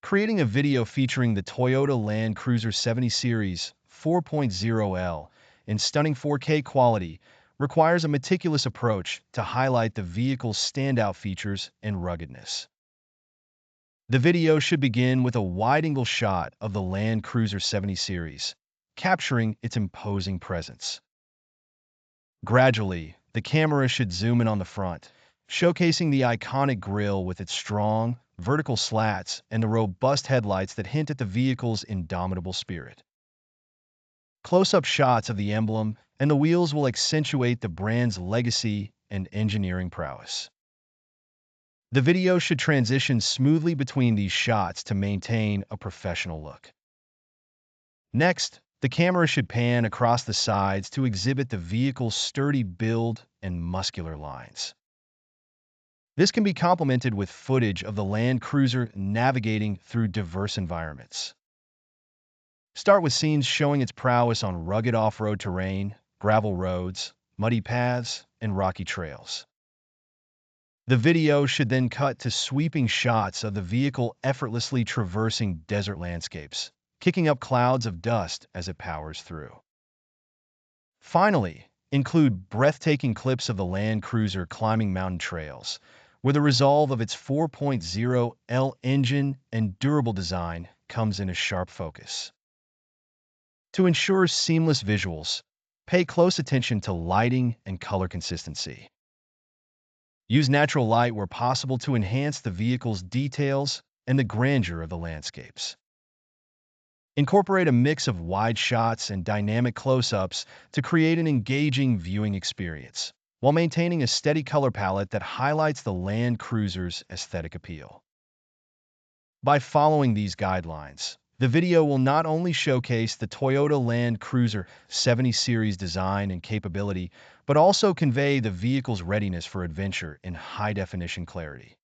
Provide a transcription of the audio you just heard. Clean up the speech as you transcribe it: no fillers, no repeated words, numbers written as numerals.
Creating a video featuring the Toyota Land Cruiser 70 Series 4.0L in stunning 4K quality requires a meticulous approach to highlight the vehicle's standout features and ruggedness. The video should begin with a wide-angle shot of the Land Cruiser 70 Series, capturing its imposing presence. Gradually, the camera should zoom in on the front, showcasing the iconic grille with its strong, vertical slats and the robust headlights that hint at the vehicle's indomitable spirit. Close-up shots of the emblem and the wheels will accentuate the brand's legacy and engineering prowess. The video should transition smoothly between these shots to maintain a professional look. Next, the camera should pan across the sides to exhibit the vehicle's sturdy build and muscular lines. This can be complemented with footage of the Land Cruiser navigating through diverse environments. Start with scenes showing its prowess on rugged off-road terrain, gravel roads, muddy paths, and rocky trails. The video should then cut to sweeping shots of the vehicle effortlessly traversing desert landscapes, kicking up clouds of dust as it powers through. Finally, include breathtaking clips of the Land Cruiser climbing mountain trails, where the resolve of its 4.0L engine and durable design comes into sharp focus. To ensure seamless visuals, pay close attention to lighting and color consistency. Use natural light where possible to enhance the vehicle's details and the grandeur of the landscapes. Incorporate a mix of wide shots and dynamic close-ups to create an engaging viewing experience, while maintaining a steady color palette that highlights the Land Cruiser's aesthetic appeal. By following these guidelines, the video will not only showcase the Toyota Land Cruiser 70 Series design and capability, but also convey the vehicle's readiness for adventure in high-definition clarity.